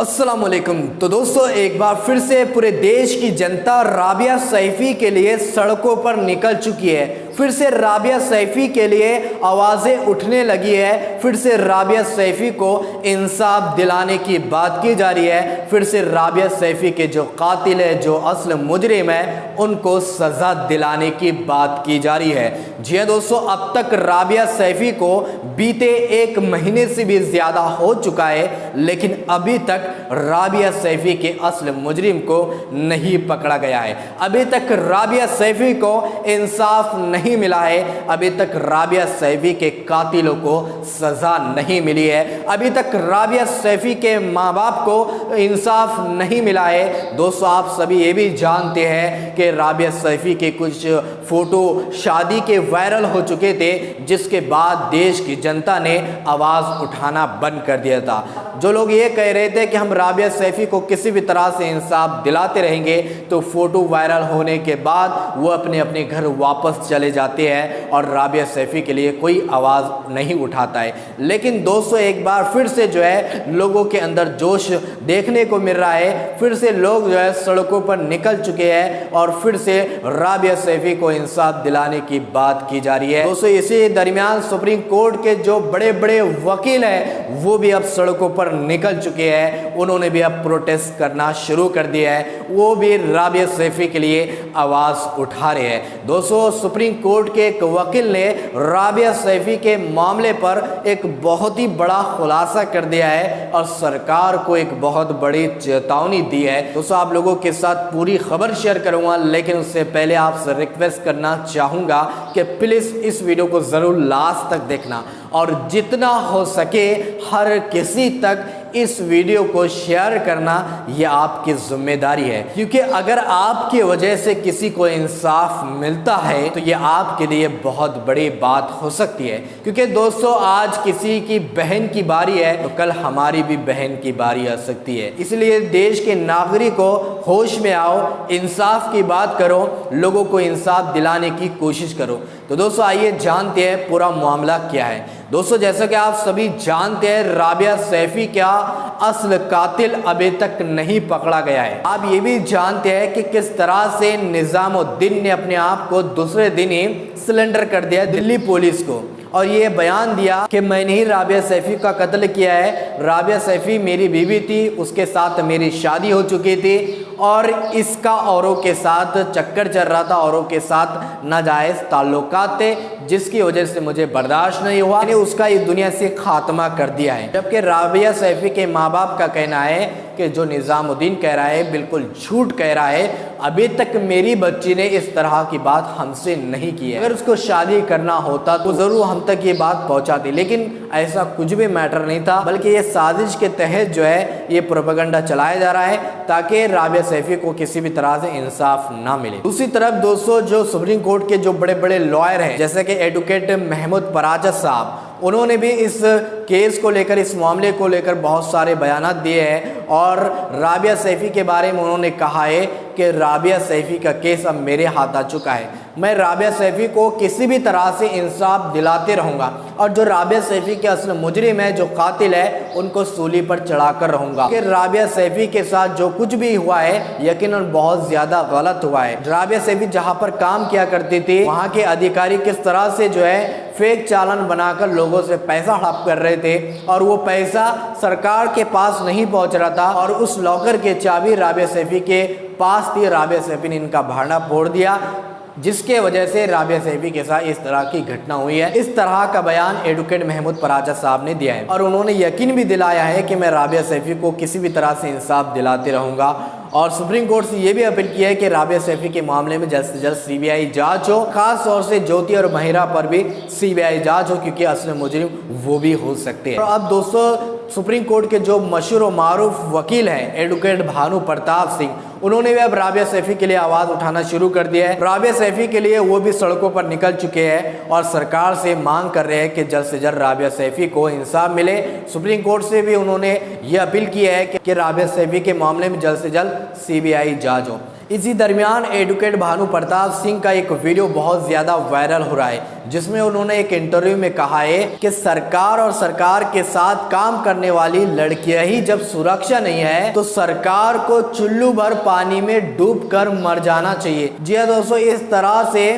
अस्सलामुअलैकुम। तो दोस्तों एक बार फिर से पूरे देश की जनता राबिया सैफी के लिए सड़कों पर निकल चुकी है। फिर से राबिया सैफी के लिए आवाज़ें उठने लगी है। फिर से राबिया सैफी को इंसाफ दिलाने की बात की जा रही है। फिर से राबिया सैफी के जो कातिल है, जो असल मुजरिम है, उनको सज़ा दिलाने की बात की जा रही है। जी हाँ दोस्तों, अब तक राबिया सैफी को बीते एक महीने से भी ज़्यादा हो चुका है, लेकिन अभी तक राबिया सैफी के असल मुजरिम को नहीं पकड़ा गया है। अभी तक राबिया सैफी को इंसाफ नहीं मिला है। अभी तक राबिया सैफी के कातिलों को सज़ा नहीं मिली है। अभी तक राबिया सैफी के माँ बाप को इंसाफ नहीं मिला है। दोस्तों आप सभी ये भी जानते हैं कि राबिया सैफी के कुछ फ़ोटो शादी के वायरल हो चुके थे, जिसके बाद देश की जनता ने आवाज़ उठाना बंद कर दिया था। जो लोग ये कह रहे थे कि हम राबिया सैफी को किसी भी तरह से इंसाफ दिलाते रहेंगे, तो फ़ोटो वायरल होने के बाद वो अपने अपने घर वापस चले जाते हैं और राबिया सैफी के लिए कोई आवाज़ नहीं उठाता है। लेकिन दोस्तों एक बार फिर से जो है लोगों के अंदर जोश देखने को मिल रहा है। फिर से लोग जो है सड़कों पर निकल चुके हैं और फिर से राबिया सैफी को इंसाफ दिलाने की बात की जा रही है। दोस्तों इसी दरमियान सुप्रीम कोर्ट के जो बड़े बड़े वकील हैं वो भी अब सड़कों पर निकल चुके हैं। उन्होंने भी अब प्रोटेस्ट करना शुरू कर दिया है। वो भी राबिया सैफी के लिए आवाज़ उठा रहे हैं। दोस्तों सुप्रीम कोर्ट के एक वकील ने राबिया सैफी के मामले पर एक बहुत ही बड़ा खुलासा कर दिया है और सरकार को एक बहुत बड़ी चेतावनी दी है। दोस्तों आप लोगों के साथ पूरी खबर शेयर करूंगा, लेकिन उससे पहले आपसे रिक्वेस्ट करना चाहूँगा कि प्लीज़ इस वीडियो को ज़रूर लास्ट तक देखना और जितना हो सके हर किसी तक इस वीडियो को शेयर करना यह आपकी जिम्मेदारी है, क्योंकि अगर आपकी वजह से किसी को इंसाफ मिलता है तो यह आपके लिए बहुत बड़ी बात हो सकती है। क्योंकि दोस्तों आज किसी की बहन की बारी है तो कल हमारी भी बहन की बारी आ सकती है। इसलिए देश के नागरिकों होश में आओ, इंसाफ की बात करो, लोगों को इंसाफ दिलाने की कोशिश करो। तो दोस्तों आइए जानते हैं पूरा मामला क्या है। दोस्तों जैसा कि आप सभी जानते हैं राबिया सैफी का असल कातिल अभी तक नहीं पकड़ा गया है। आप ये भी जानते हैं कि किस तरह से निजामुद्दीन ने अपने आप को दूसरे दिन ही सिलेंडर कर दिया दिल्ली पुलिस को और ये बयान दिया कि मैंने ही राबिया सैफी का कत्ल किया है। राबिया सैफी मेरी बीवी थी, उसके साथ मेरी शादी हो चुकी थी और इसका औरों के साथ चक्कर चल रहा था, औरों के साथ नाजायज़ ताल्लुकात थे, जिसकी वजह से मुझे बर्दाश्त नहीं हुआ, मैंने उसका इस दुनिया से खात्मा कर दिया है। जबकि राबिया सैफी के माँ बाप का कहना है कि जो निजामुद्दीन कह रहा है बिल्कुल झूठ कह रहा है। अभी तक मेरी बच्ची ने इस तरह की बात हमसे नहीं की है। अगर उसको शादी करना होता तो ज़रूर हम तक ये बात पहुंचाती, लेकिन ऐसा कुछ भी मैटर नहीं था, बल्कि ये साजिश के तहत जो है ये प्रोपेगेंडा चलाया जा रहा है ताकि राबिया सैफी को किसी भी तरह से इंसाफ ना मिले। दूसरी तरफ दोस्तों जो सुप्रीम कोर्ट के जो बड़े बड़े लॉयर हैं, जैसे कि एडवोकेट महमूद पराजत साहब, उन्होंने भी इस केस को लेकर, इस मामले को लेकर बहुत सारे बयान दिए हैं और राबिया सैफी के बारे में उन्होंने कहा है कि राबिया सैफी का केस अब मेरे हाथ आ चुका है। मैं राबिया सैफी को किसी भी तरह से इंसाफ दिलाते रहूँगा और जो राबिया सैफी के असल मुजरिम है, जो कातिल है, उनको सूली पर चढ़ाकर रहूँगा। कि राबिया सैफी के साथ जो कुछ भी हुआ है यकीनन बहुत ज़्यादा गलत हुआ है। राबिया सैफी जहाँ पर काम किया करती थी वहाँ के अधिकारी किस तरह से जो है फेक चालान बनाकर लोगों से पैसा हड़प कर रहे थे और वो पैसा सरकार के पास नहीं पहुंच रहा था और उस लॉकर के चाबी राबिया सैफी के पास थी। राबिया सैफी ने इनका भाड़ा फोड़ दिया, जिसके वजह से राबिया सैफी के साथ इस तरह की घटना हुई है। इस तरह का बयान एडवोकेट महमूद पराजत साहब ने दिया है और उन्होंने यकीन भी दिलाया है कि मैं राबिया सैफी को किसी भी तरह से इंसाफ दिलाते रहूँगा और सुप्रीम कोर्ट से ये भी अपील की है कि राबिया सैफी के मामले में जल्द से जल्द सीबीआई जांच हो, खास तौर से ज्योति और महिरा पर भी सीबीआई जांच हो, क्योंकि असल मुजरिम वो भी हो सकते हैं। और अब दोस्तों सुप्रीम कोर्ट के जो मशहूर और मारूफ वकील हैं एडवोकेट भानु प्रताप सिंह, उन्होंने भी अब राबिया सैफी के लिए आवाज़ उठाना शुरू कर दिया है। राबिया सैफी के लिए वो भी सड़कों पर निकल चुके हैं और सरकार से मांग कर रहे हैं कि जल्द से जल्द राबिया सैफी को इंसाफ मिले। सुप्रीम कोर्ट से भी उन्होंने ये अपील की है कि राबिया सैफी के मामले में जल्द से जल्द सीबीआई जांच हो। इसी दरमियान एडवोकेट भानु प्रताप सिंह का एक वीडियो बहुत ज़्यादा वायरल हो रहा है, जिसमें उन्होंने एक इंटरव्यू में कहा है कि सरकार और सरकार के साथ काम करने वाली लड़कियां ही जब सुरक्षा नहीं है तो सरकार को चुल्लू भर पानी में डूबकर मर जाना चाहिए। जी हाँ दोस्तों, इस तरह से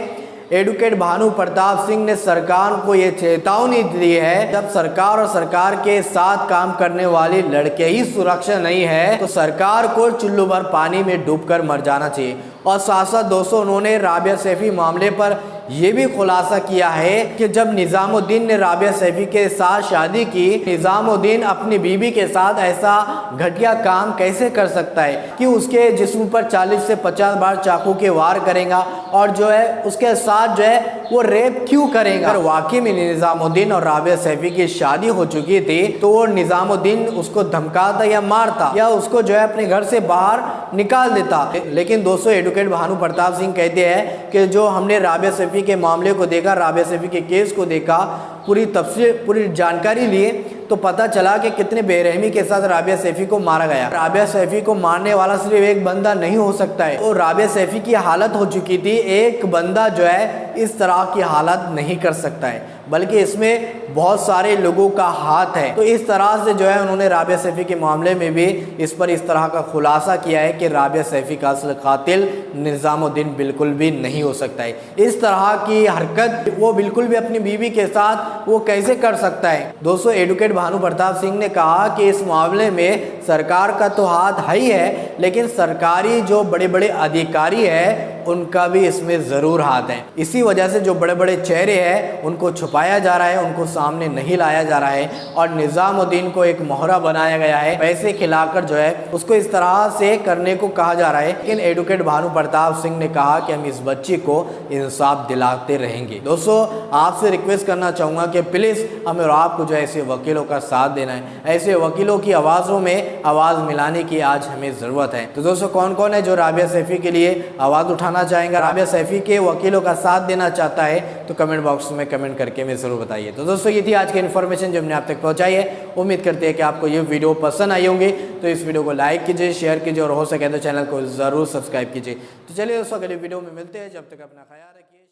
एडवोकेट भानु प्रताप सिंह ने सरकार को ये चेतावनी दी है, जब सरकार और सरकार के साथ काम करने वाली लड़के ही सुरक्षा नहीं है तो सरकार को चुल्लू भर पानी में डूबकर मर जाना चाहिए। और साथ साथ दोस्तों उन्होंने राबिया सैफी मामले पर यह भी खुलासा किया है कि जब निजामुद्दीन ने राबिया सैफी के साथ शादी की, निजामुद्दीन अपनी बीवी के साथ ऐसा घटिया काम कैसे कर सकता है कि उसके जिस्म पर 40 से 50 बार चाकू के वार करेगा और जो है उसके साथ जो है वो रेप क्यों करेगा। अगर वाकई में निजामुद्दीन और राबिया सैफी की शादी हो चुकी थी तो वो निजामुद्दीन उसको धमकाता या मारता या उसको जो है अपने घर से बाहर निकाल देता। लेकिन दोस्तों एडवोकेट भानु प्रताप सिंह कहते हैं कि जो हमने राबिया सैफी के मामले को देखा, राबिया सैफी के केस को देखा, पूरी तफसील पूरी जानकारी लिए तो पता चला कि कितने बेरहमी के साथ राबिया सैफी को मारा गया। राबिया सैफी को मारने वाला सिर्फ एक बंदा नहीं हो सकता है, तो राबिया सैफी की हालत हो चुकी थी, एक बंदा जो है इस तरह की हालत नहीं कर सकता है, बल्कि इसमें बहुत सारे लोगों का हाथ है। तो इस तरह से जो है उन्होंने राबिया सैफी के मामले में भी इस तरह का खुलासा किया है कि राबिया सैफी का असल कातिल निजामुद्दीन बिल्कुल भी नहीं हो सकता है। इस तरह की हरकत वो बिल्कुल भी अपनी बीवी के साथ वो कैसे कर सकता है। दोस्तों एडवोकेट भानु प्रताप सिंह ने कहा कि इस मामले में सरकार का तो हाथ है ही है, लेकिन सरकारी जो बड़े बड़े अधिकारी है उनका भी इसमें ज़रूर हाथ है। इसी वजह से जो बड़े बड़े चेहरे हैं उनको छुपाया जा रहा है, उनको सामने नहीं लाया जा रहा है और निजामुद्दीन को एक मोहरा बनाया गया है, पैसे खिलाकर जो है उसको इस तरह से करने को कहा जा रहा है। लेकिन एडवोकेट भानु प्रताप सिंह ने कहा कि हम इस बच्ची को इंसाफ दिलाते रहेंगे। दोस्तों आपसे रिक्वेस्ट करना चाहूँगा कि प्लीज़ हमें और आपको जो ऐसे वकीलों का साथ देना है, ऐसे वकीलों की आवाज़ों में आवाज़ मिलाने की आज हमें ज़रूरत है। तो दोस्तों कौन कौन है जो राबिया सैफी के लिए आवाज़ उठाना चाहेंगे, राबिया सैफी के वकीलों का साथ देना चाहता है, तो कमेंट बॉक्स में कमेंट करके हमें ज़रूर बताइए। तो दोस्तों ये थी आज की इन्फॉर्मेशन जो हमने आप तक पहुंचाई है। उम्मीद करते हैं कि आपको ये वीडियो पसंद आई होंगी, तो इस वीडियो को लाइक कीजिए, शेयर कीजिए और हो सके तो चैनल को ज़रूर सब्सक्राइब कीजिए। तो चलिए दोस्तों अगले वीडियो में मिलते हैं, जब तक अपना ख्याल रखिए।